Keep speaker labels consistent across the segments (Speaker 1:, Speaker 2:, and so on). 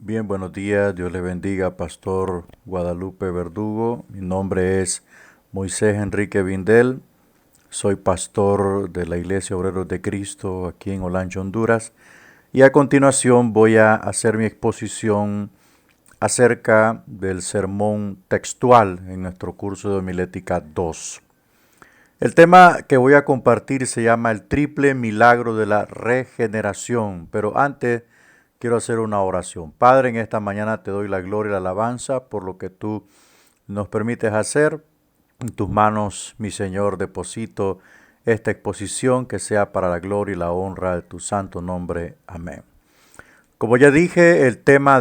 Speaker 1: Bien, buenos días. Dios le bendiga, Pastor Guadalupe Verdugo. Mi nombre es Moisés Enrique Vindel. Soy pastor de la Iglesia Obreros de Cristo aquí en Olancho, Honduras. Y a continuación voy a hacer mi exposición acerca del sermón textual en nuestro curso de homilética 2. El tema que voy a compartir se llama el triple milagro de la regeneración, pero antes quiero hacer una oración. Padre, en esta mañana te doy la gloria y la alabanza por lo que tú nos permites hacer. En tus manos, mi Señor, deposito esta exposición que sea para la gloria y la honra de tu santo nombre. Amén. Como ya dije, el tema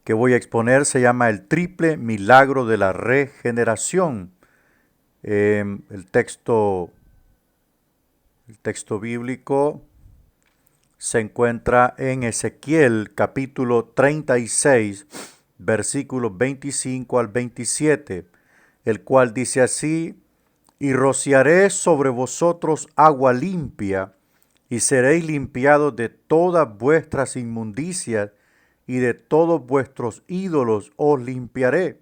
Speaker 1: que voy a exponer se llama el triple milagro de la regeneración. El texto bíblico se encuentra en Ezequiel capítulo 36, versículos 25 al 27, el cual dice así: y rociaré sobre vosotros agua limpia, y seréis limpiados de todas vuestras inmundicias, y de todos vuestros ídolos os limpiaré.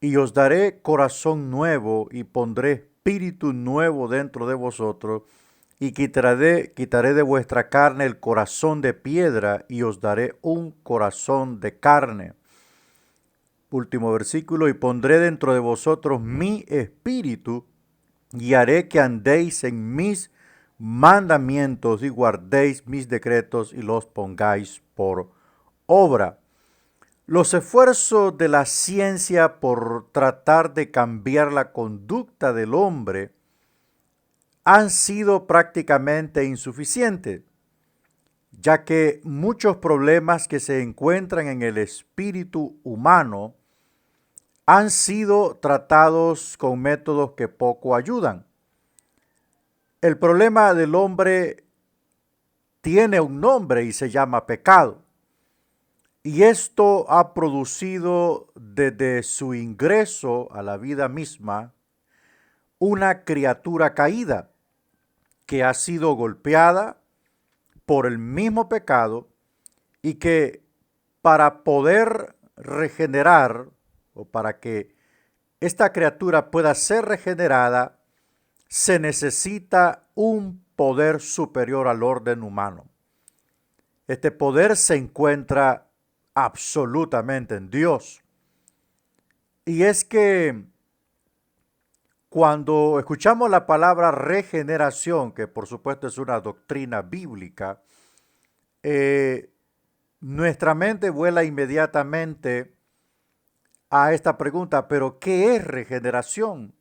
Speaker 1: Y os daré corazón nuevo, y pondré espíritu nuevo dentro de vosotros, y quitaré de vuestra carne el corazón de piedra, y os daré un corazón de carne. Último versículo: y pondré dentro de vosotros mi espíritu, y haré que andéis en mis mandamientos, y guardéis mis decretos, y los pongáis por obra. Los esfuerzos de la ciencia por tratar de cambiar la conducta del hombre han sido prácticamente insuficientes, ya que muchos problemas que se encuentran en el espíritu humano han sido tratados con métodos que poco ayudan. El problema del hombre tiene un nombre y se llama pecado. Y esto ha producido desde su ingreso a la vida misma una criatura caída que ha sido golpeada por el mismo pecado y que para poder regenerar o para que esta criatura pueda ser regenerada se necesita un poder superior al orden humano. Este poder se encuentra absolutamente en Dios. Y es que cuando escuchamos la palabra regeneración, que por supuesto es una doctrina bíblica, eh, nuestra mente vuela inmediatamente a esta pregunta: ¿pero qué es regeneración?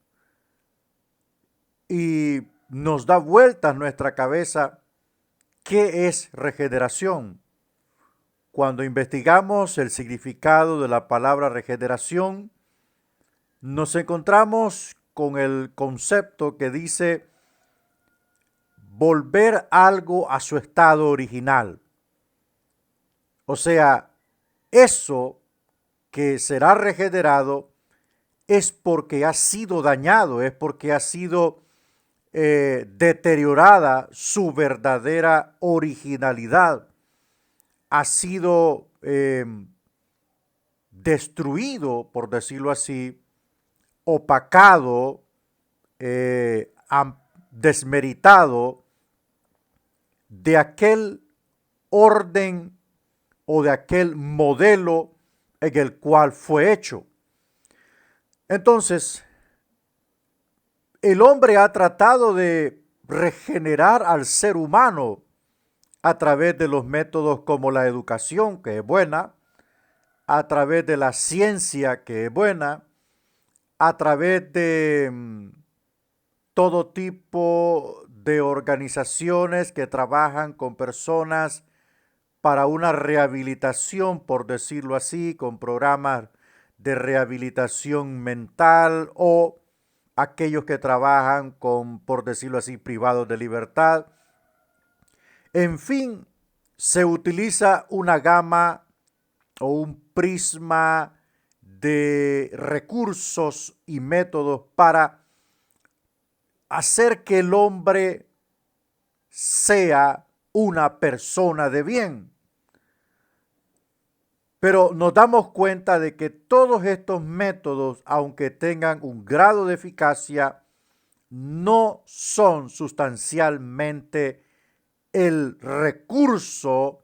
Speaker 1: Y nos da vueltas nuestra cabeza: ¿qué es regeneración? Cuando investigamos el significado de la palabra regeneración, nos encontramos con el concepto que dice volver algo a su estado original. O sea, eso que será regenerado es porque ha sido dañado, es porque ha sido deteriorada su verdadera originalidad, ha sido destruido, por decirlo así, opacado, desmeritado de aquel orden o de aquel modelo en el cual fue hecho. Entonces, el hombre ha tratado de regenerar al ser humano a través de los métodos como la educación, que es buena, a través de la ciencia, que es buena, a través de todo tipo de organizaciones que trabajan con personas para una rehabilitación, por decirlo así, con programas de rehabilitación mental, o aquellos que trabajan con, por decirlo así, privados de libertad. En fin, se utiliza una gama o un prisma de recursos y métodos para hacer que el hombre sea una persona de bien. Pero nos damos cuenta de que todos estos métodos, aunque tengan un grado de eficacia, no son sustancialmente el recurso,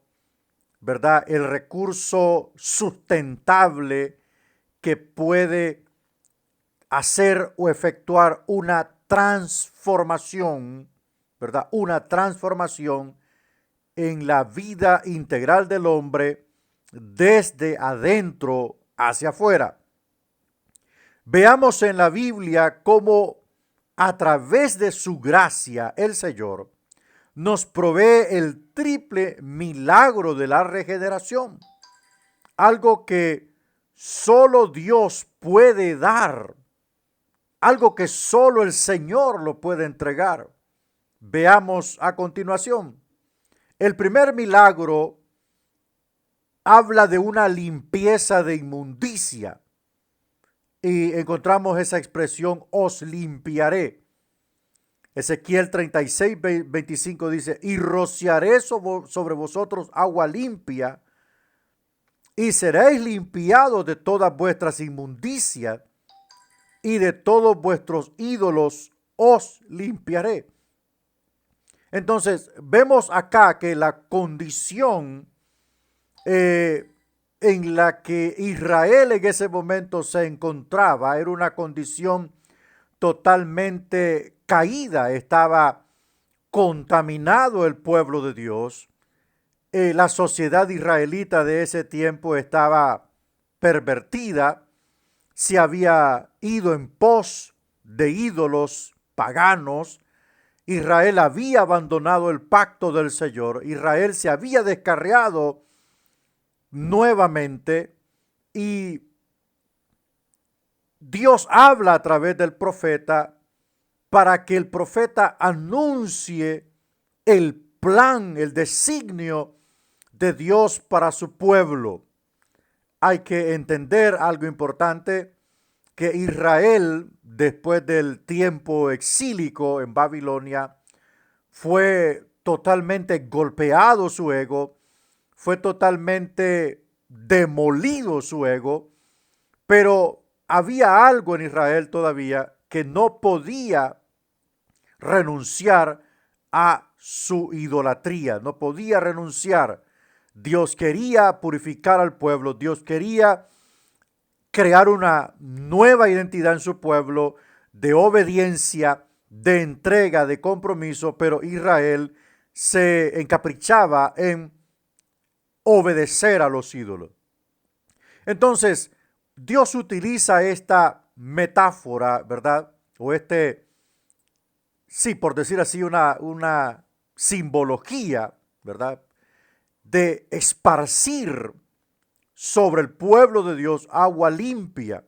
Speaker 1: ¿verdad? El recurso sustentable que puede hacer o efectuar una transformación, ¿verdad? Una transformación en la vida integral del hombre desde adentro hacia afuera. Veamos en la Biblia cómo a través de su gracia el Señor nos provee el triple milagro de la regeneración. Algo que solo Dios puede dar. Algo que solo el Señor lo puede entregar. Veamos a continuación. El primer milagro habla de una limpieza de inmundicia. Y encontramos esa expresión, os limpiaré. Ezequiel 36, 25 dice, y rociaré sobre vosotros agua limpia, y seréis limpiados de todas vuestras inmundicias, y de todos vuestros ídolos os limpiaré. Entonces, vemos acá que la condición en la que Israel en ese momento se encontraba era una condición totalmente caída, estaba contaminado el pueblo de Dios. La sociedad israelita de ese tiempo estaba pervertida, se había ido en pos de ídolos paganos. Israel había abandonado el pacto del Señor. Israel se había descarriado nuevamente y Dios habla a través del profeta para que el profeta anuncie el plan, el designio de Dios para su pueblo. Hay que entender algo importante, que Israel, después del tiempo exílico en Babilonia, fue totalmente golpeado su ego, fue totalmente demolido su ego, pero había algo en Israel todavía que no podía renunciar a su idolatría, no podía renunciar. Dios quería purificar al pueblo, Dios quería crear una nueva identidad en su pueblo de obediencia, de entrega, de compromiso, pero Israel se encaprichaba en obedecer a los ídolos. Entonces, Dios utiliza esta metáfora, ¿verdad? O sí, por decir así, una simbología, ¿verdad? De esparcir sobre el pueblo de Dios agua limpia.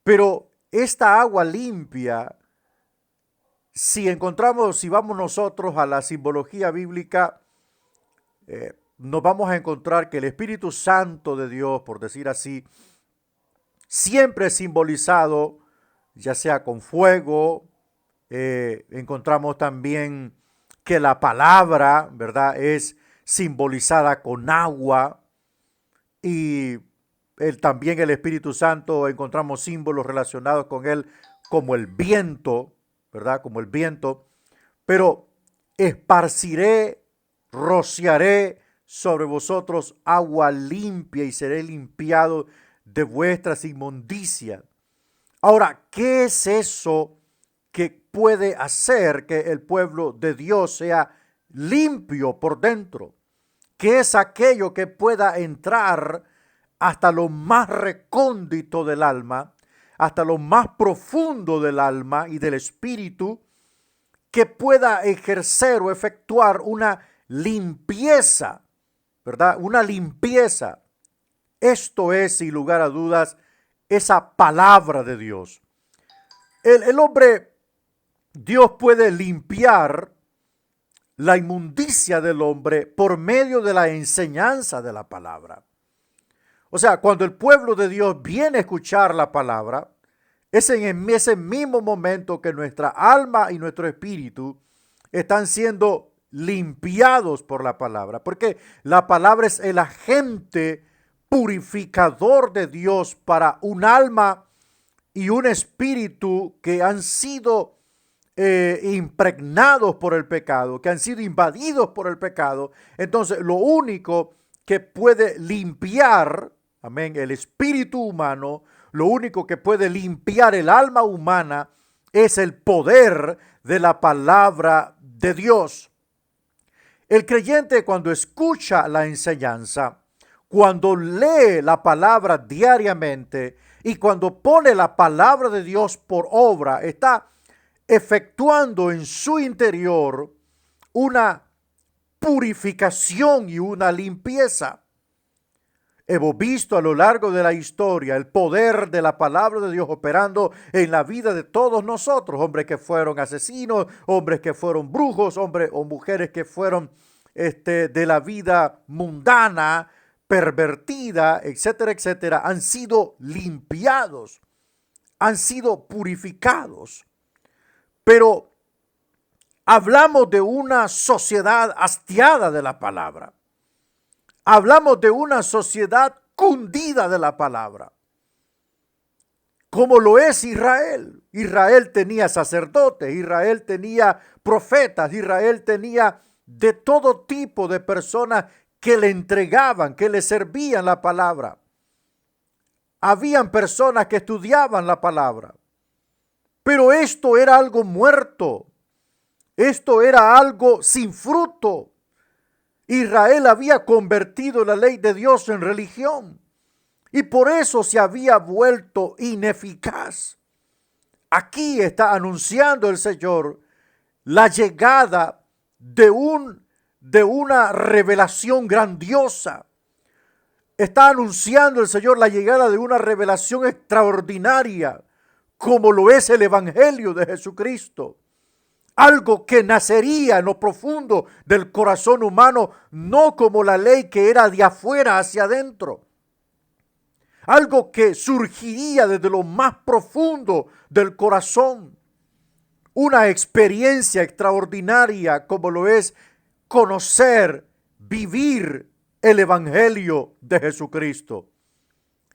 Speaker 1: Pero esta agua limpia, si vamos nosotros a la simbología bíblica, nos vamos a encontrar que el Espíritu Santo de Dios, por decir así, siempre es simbolizado, ya sea con fuego. Encontramos también que la palabra, ¿verdad?, es simbolizada con agua. Y también el Espíritu Santo, encontramos símbolos relacionados con él, como el viento, ¿verdad? Como el viento. Pero esparciré, rociaré sobre vosotros agua limpia y seré limpiado de vuestras inmundicias. Ahora, ¿qué es eso que puede hacer que el pueblo de Dios sea limpio por dentro? ¿Qué es aquello que pueda entrar hasta lo más recóndito del alma, hasta lo más profundo del alma y del espíritu, que pueda ejercer o efectuar una limpieza, ¿verdad? Una limpieza. Esto es, sin lugar a dudas, esa palabra de Dios. El hombre, Dios puede limpiar la inmundicia del hombre por medio de la enseñanza de la palabra. O sea, cuando el pueblo de Dios viene a escuchar la palabra, es en ese mismo momento que nuestra alma y nuestro espíritu están siendo limpiados por la palabra, porque la palabra es el agente purificador de Dios para un alma y un espíritu que han sido impregnados por el pecado, que han sido invadidos por el pecado. Entonces, lo único que puede limpiar, amén, el espíritu humano, lo único que puede limpiar el alma humana es el poder de la palabra de Dios. El creyente, cuando escucha la enseñanza, cuando lee la palabra diariamente y cuando pone la palabra de Dios por obra, está efectuando en su interior una purificación y una limpieza. Hemos visto a lo largo de la historia el poder de la palabra de Dios operando en la vida de todos nosotros, hombres que fueron asesinos, hombres que fueron brujos, hombres o mujeres que fueron de la vida mundana, pervertida, etcétera, etcétera, han sido limpiados, han sido purificados. Pero hablamos de una sociedad hastiada de la palabra. Hablamos de una sociedad cundida de la palabra, como lo es Israel. Israel tenía sacerdotes, Israel tenía profetas, Israel tenía de todo tipo de personas que le entregaban, que le servían la palabra. Habían personas que estudiaban la palabra, pero esto era algo muerto, esto era algo sin fruto. Israel había convertido la ley de Dios en religión y por eso se había vuelto ineficaz. Aquí está anunciando el Señor la llegada de una revelación grandiosa. Está anunciando el Señor la llegada de una revelación extraordinaria, como lo es el Evangelio de Jesucristo. Algo que nacería en lo profundo del corazón humano, no como la ley que era de afuera hacia adentro. Algo que surgiría desde lo más profundo del corazón. Una experiencia extraordinaria como lo es conocer, vivir el Evangelio de Jesucristo.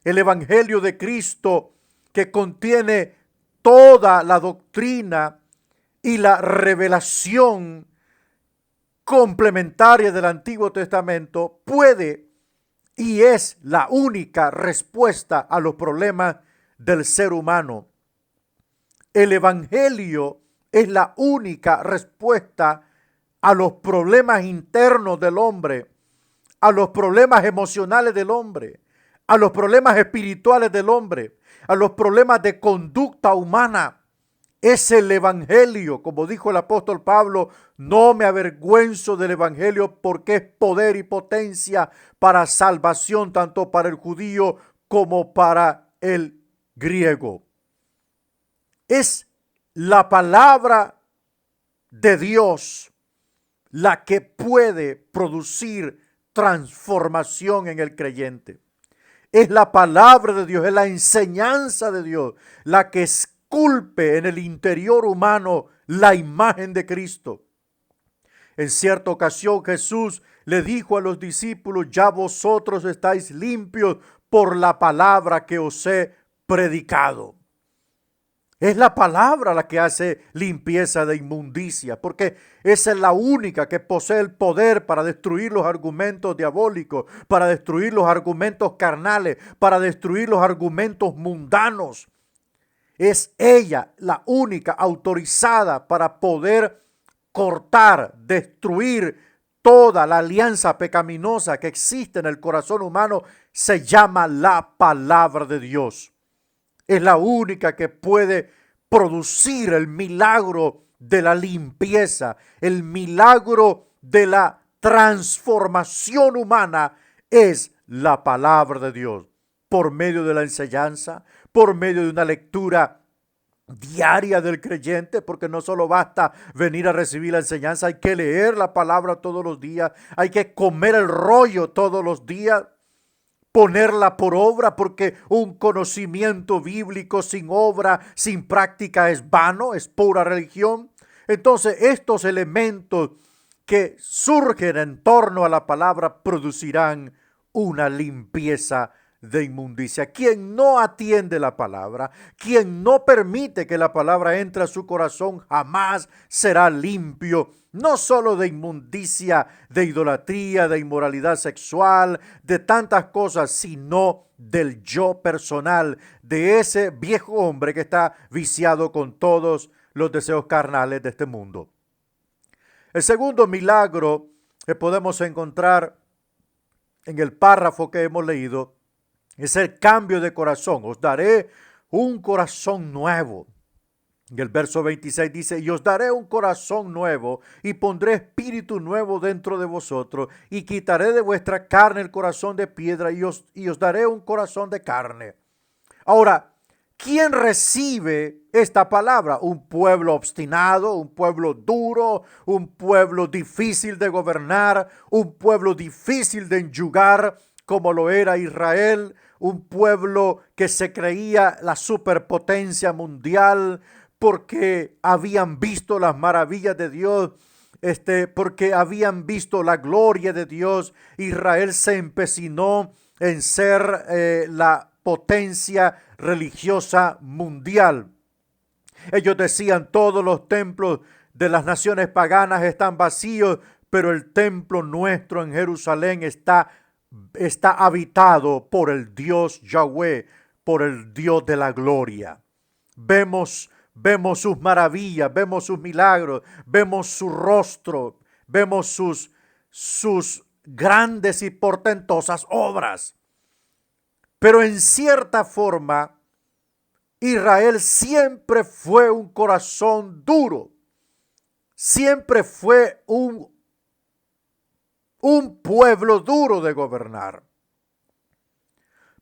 Speaker 1: El Evangelio de Cristo que contiene toda la doctrina y la revelación complementaria del Antiguo Testamento puede y es la única respuesta a los problemas del ser humano. El Evangelio es la única respuesta a los problemas internos del hombre, a los problemas emocionales del hombre, a los problemas espirituales del hombre, a los problemas de conducta humana. Es el Evangelio, como dijo el apóstol Pablo, no me avergüenzo del Evangelio porque es poder y potencia para salvación, tanto para el judío como para el griego. Es la palabra de Dios la que puede producir transformación en el creyente. Es la palabra de Dios, es la enseñanza de Dios la que esculpe en el interior humano la imagen de Cristo. En cierta ocasión Jesús le dijo a los discípulos, ya vosotros estáis limpios por la palabra que os he predicado. Es la palabra la que hace limpieza de inmundicia, porque esa es la única que posee el poder para destruir los argumentos diabólicos, para destruir los argumentos carnales, para destruir los argumentos mundanos. Es ella la única autorizada para poder cortar, destruir toda la alianza pecaminosa que existe en el corazón humano. Se llama la palabra de Dios. Es la única que puede producir el milagro de la limpieza, el milagro de la transformación humana. Es la palabra de Dios, por medio de la enseñanza, por medio de una lectura diaria del creyente, porque no solo basta venir a recibir la enseñanza, hay que leer la palabra todos los días, hay que comer el rollo todos los días, ponerla por obra, porque un conocimiento bíblico sin obra, sin práctica es vano, es pura religión. Entonces estos elementos que surgen en torno a la palabra producirán una limpieza de inmundicia. Quien no atiende la palabra, quien no permite que la palabra entre a su corazón, jamás será limpio, no solo de inmundicia, de idolatría, de inmoralidad sexual, de tantas cosas, sino del yo personal, de ese viejo hombre que está viciado con todos los deseos carnales de este mundo. El segundo milagro que podemos encontrar en el párrafo que hemos leído es el cambio de corazón. Os daré un corazón nuevo. Y el verso 26 dice, y os daré un corazón nuevo y pondré espíritu nuevo dentro de vosotros y quitaré de vuestra carne el corazón de piedra y os daré un corazón de carne. Ahora, ¿quién recibe esta palabra? Un pueblo obstinado, un pueblo duro, un pueblo difícil de gobernar, un pueblo difícil de enyugar como lo era Israel, un pueblo que se creía la superpotencia mundial porque habían visto las maravillas de Dios, porque habían visto la gloria de Dios. Israel se empecinó en ser la potencia religiosa mundial. Ellos decían, todos los templos de las naciones paganas están vacíos, pero el templo nuestro en Jerusalén está habitado por el Dios Yahweh, por el Dios de la gloria. Vemos sus maravillas, vemos sus milagros, vemos su rostro, vemos sus grandes y portentosas obras. Pero en cierta forma, Israel siempre fue un corazón duro, siempre fue un pueblo duro de gobernar.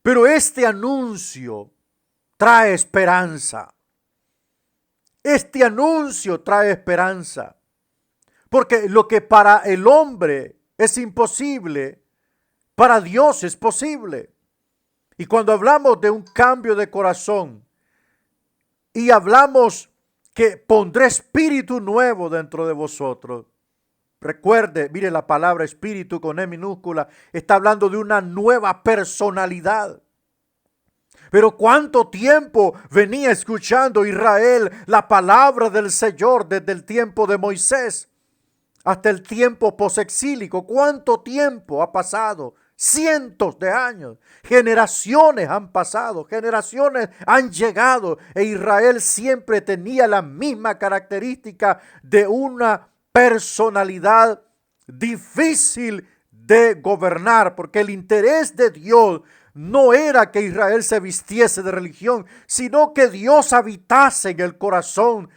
Speaker 1: Pero este anuncio trae esperanza. Este anuncio trae esperanza. Porque lo que para el hombre es imposible, para Dios es posible. Y cuando hablamos de un cambio de corazón y hablamos que pondré espíritu nuevo dentro de vosotros, recuerde, mire, la palabra espíritu con E minúscula está hablando de una nueva personalidad. Pero cuánto tiempo venía escuchando Israel la palabra del Señor desde el tiempo de Moisés hasta el tiempo posexílico. ¿Cuánto tiempo ha pasado? Cientos de años, generaciones han pasado, generaciones han llegado, e Israel siempre tenía la misma característica de una personalidad difícil de gobernar, porque el interés de Dios no era que Israel se vistiese de religión, sino que Dios habitase en el corazón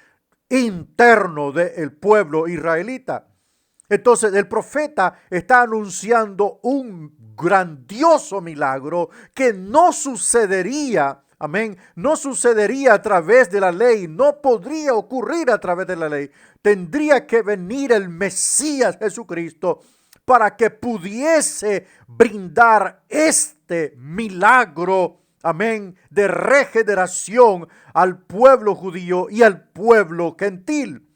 Speaker 1: interno del pueblo israelita. Entonces el profeta está anunciando un grandioso milagro que no sucedería, amén, no sucedería a través de la ley, no podría ocurrir a través de la ley. Tendría que venir el Mesías Jesucristo para que pudiese brindar este milagro, amén, de regeneración al pueblo judío y al pueblo gentil.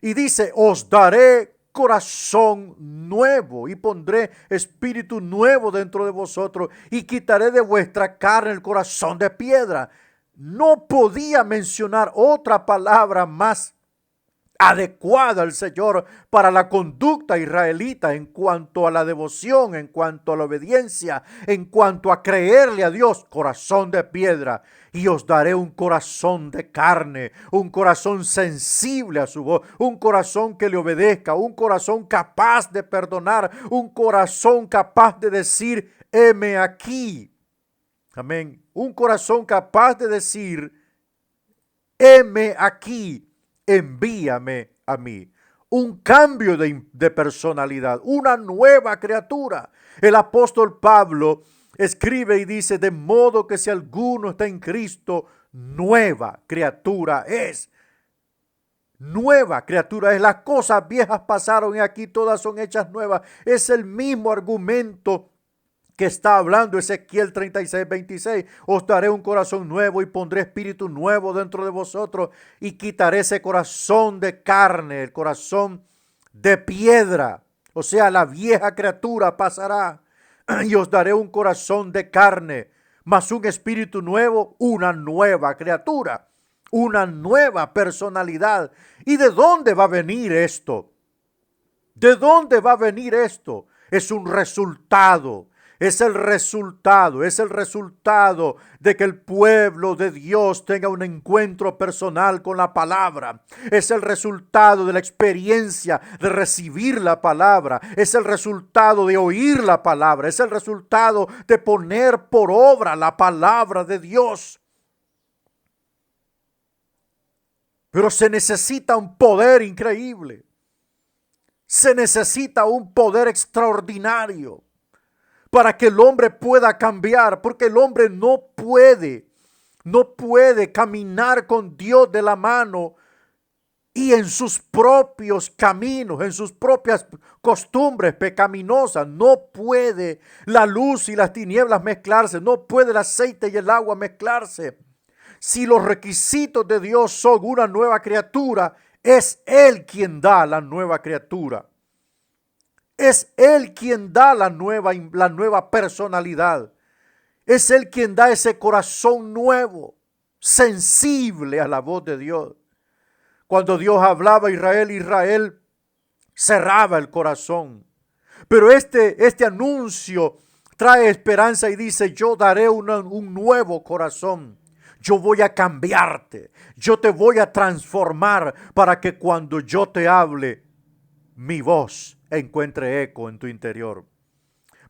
Speaker 1: Y dice, os daré corazón nuevo y pondré espíritu nuevo dentro de vosotros y quitaré de vuestra carne el corazón de piedra. No podía mencionar otra palabra más adecuada al Señor para la conducta israelita en cuanto a la devoción, en cuanto a la obediencia, en cuanto a creerle a Dios. Corazón de piedra, y os daré un corazón de carne, un corazón sensible a su voz, un corazón que le obedezca, un corazón capaz de perdonar, un corazón capaz de decir, heme aquí. Amén. Un corazón capaz de decir, heme aquí. Envíame a mí. Un cambio de personalidad, una nueva criatura. El apóstol Pablo escribe y dice, de modo que si alguno está en Cristo, nueva criatura es. Nueva criatura es. Las cosas viejas pasaron y aquí todas son hechas nuevas. Es el mismo argumento que está hablando Ezequiel 36:26. Os daré un corazón nuevo y pondré espíritu nuevo dentro de vosotros y quitaré ese corazón de carne, el corazón de piedra. O sea, la vieja criatura pasará. y os daré un corazón de carne, mas un espíritu nuevo, una nueva criatura, una nueva personalidad. ¿Y de dónde va a venir esto? ¿De dónde va a venir esto? Es un resultado. Es el resultado de que el pueblo de Dios tenga un encuentro personal con la palabra. Es el resultado de la experiencia de recibir la palabra. Es el resultado de oír la palabra. Es el resultado de poner por obra la palabra de Dios. Pero se necesita un poder increíble. Se necesita un poder extraordinario para que el hombre pueda cambiar, porque el hombre no puede caminar con Dios de la mano y en sus propios caminos, en sus propias costumbres pecaminosas. No puede la luz y las tinieblas mezclarse, no puede el aceite y el agua mezclarse. Si los requisitos de Dios son una nueva criatura, es Él quien da la nueva criatura. Es Él quien da la nueva personalidad. Es Él quien da ese corazón nuevo, sensible a la voz de Dios. Cuando Dios hablaba a Israel cerraba el corazón. Pero este anuncio trae esperanza y dice: yo daré un nuevo corazón. Yo voy a cambiarte. Yo te voy a transformar para que cuando yo te hable, mi voz encuentre eco en tu interior.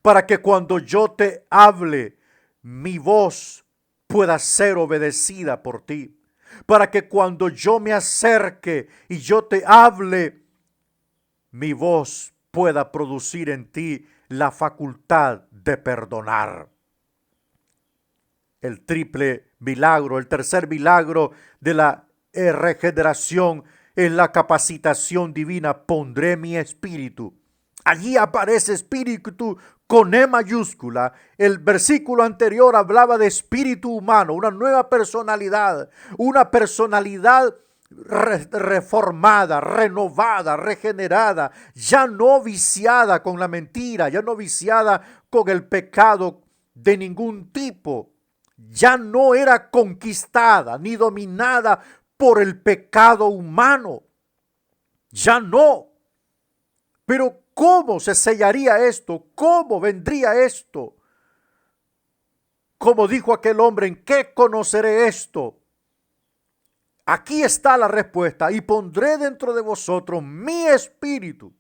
Speaker 1: Para que cuando yo te hable, mi voz pueda ser obedecida por ti. Para que cuando yo me acerque y yo te hable, mi voz pueda producir en ti la facultad de perdonar. El triple milagro, el tercer milagro de la regeneración es la capacitación divina. Pondré mi espíritu. Allí aparece espíritu con E mayúscula. El versículo anterior hablaba de espíritu humano, una nueva personalidad, una personalidad reformada, renovada, regenerada, ya no viciada con la mentira, ya no viciada con el pecado de ningún tipo. Ya no era conquistada ni dominada por el pecado humano. Ya no. Pero ¿cómo se sellaría esto? ¿Cómo vendría esto? Como dijo aquel hombre: ¿en qué conoceré esto? Aquí está la respuesta: y pondré dentro de vosotros mi espíritu,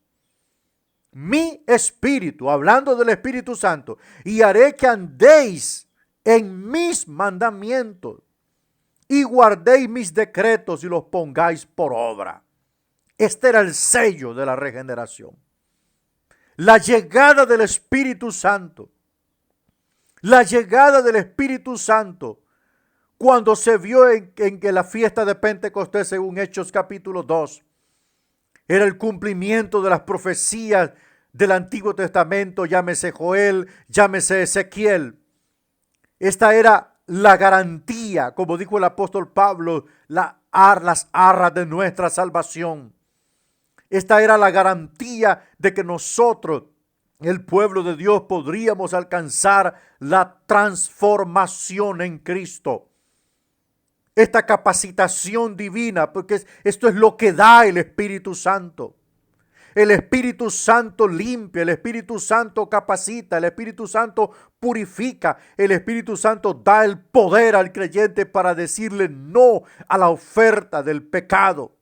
Speaker 1: hablando del Espíritu Santo, y haré que andéis en mis mandamientos y guardéis mis decretos y los pongáis por obra. Este era el sello de la regeneración. La llegada del Espíritu Santo. La llegada del Espíritu Santo, cuando se vio en la fiesta de Pentecostés, según Hechos capítulo 2, era el cumplimiento de las profecías del Antiguo Testamento, llámese Joel, llámese Ezequiel. Esta era la garantía, como dijo el apóstol Pablo, las arras de nuestra salvación. Esta era la garantía de que nosotros, el pueblo de Dios, podríamos alcanzar la transformación en Cristo. Esta capacitación divina, porque esto es lo que da el Espíritu Santo. El Espíritu Santo limpia, el Espíritu Santo capacita, el Espíritu Santo purifica, el Espíritu Santo da el poder al creyente para decirle no a la oferta del pecado.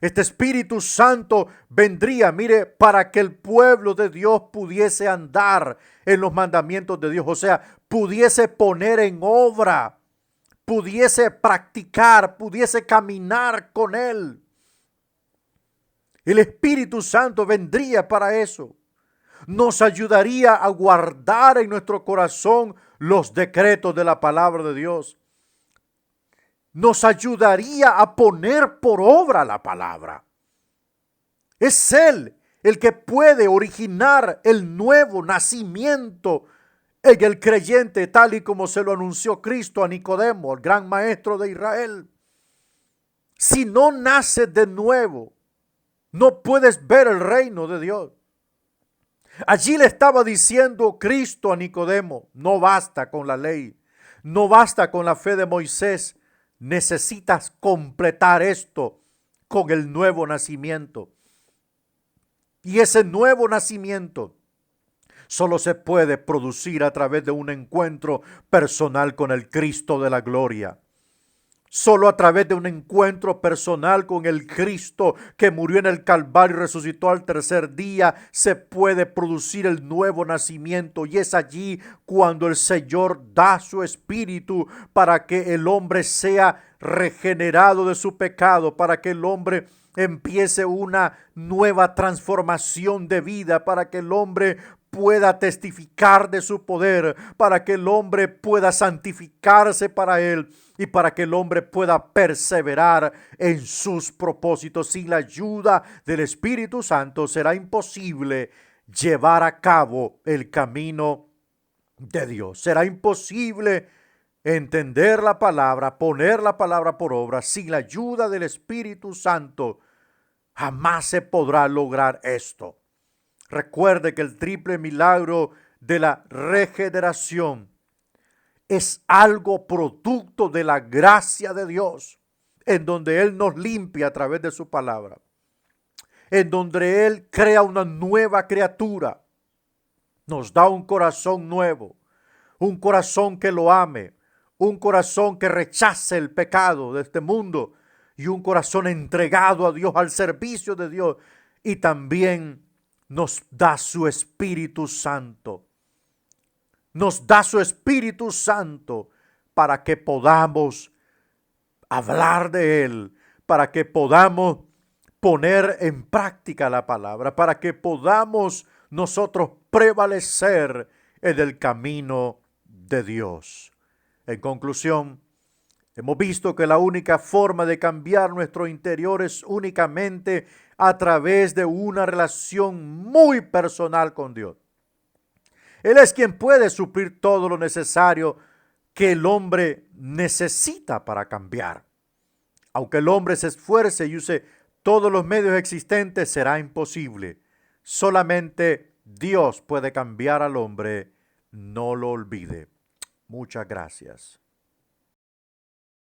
Speaker 1: Este Espíritu Santo vendría, mire, para que el pueblo de Dios pudiese andar en los mandamientos de Dios, o sea, pudiese poner en obra, pudiese practicar, pudiese caminar con Él. El Espíritu Santo vendría para eso. Nos ayudaría a guardar en nuestro corazón los decretos de la palabra de Dios. Nos ayudaría a poner por obra la palabra. Es Él el que puede originar el nuevo nacimiento en el creyente, tal y como se lo anunció Cristo a Nicodemo, el gran maestro de Israel. Si no naces de nuevo, no puedes ver el reino de Dios. Allí le estaba diciendo Cristo a Nicodemo, no basta con la ley, no basta con la fe de Moisés, necesitas completar esto con el nuevo nacimiento. Y ese nuevo nacimiento solo se puede producir a través de un encuentro personal con el Cristo de la gloria. Solo a través de un encuentro personal con el Cristo que murió en el Calvario y resucitó al tercer día, se puede producir el nuevo nacimiento. Y es allí cuando el Señor da su Espíritu para que el hombre sea regenerado de su pecado, para que el hombre empiece una nueva transformación de vida, para que el hombre pueda testificar de su poder, para que el hombre pueda santificarse para él y para que el hombre pueda perseverar en sus propósitos. Sin la ayuda del Espíritu Santo será imposible llevar a cabo el camino de Dios. Será imposible entender la palabra, poner la palabra por obra. Sin la ayuda del Espíritu Santo jamás se podrá lograr esto. Recuerde que el triple milagro de la regeneración es algo producto de la gracia de Dios, en donde Él nos limpia a través de su palabra, en donde Él crea una nueva criatura, nos da un corazón nuevo, un corazón que lo ame, un corazón que rechace el pecado de este mundo y un corazón entregado a Dios, al servicio de Dios, y también nos da su Espíritu Santo. Nos da su Espíritu Santo para que podamos hablar de Él, para que podamos poner en práctica la palabra, para que podamos nosotros prevalecer en el camino de Dios. En conclusión, hemos visto que la única forma de cambiar nuestro interior es únicamente a través de una relación muy personal con Dios. Él es quien puede suplir todo lo necesario que el hombre necesita para cambiar. Aunque el hombre se esfuerce y use todos los medios existentes, será imposible. Solamente Dios puede cambiar al hombre. No lo olvide. Muchas gracias.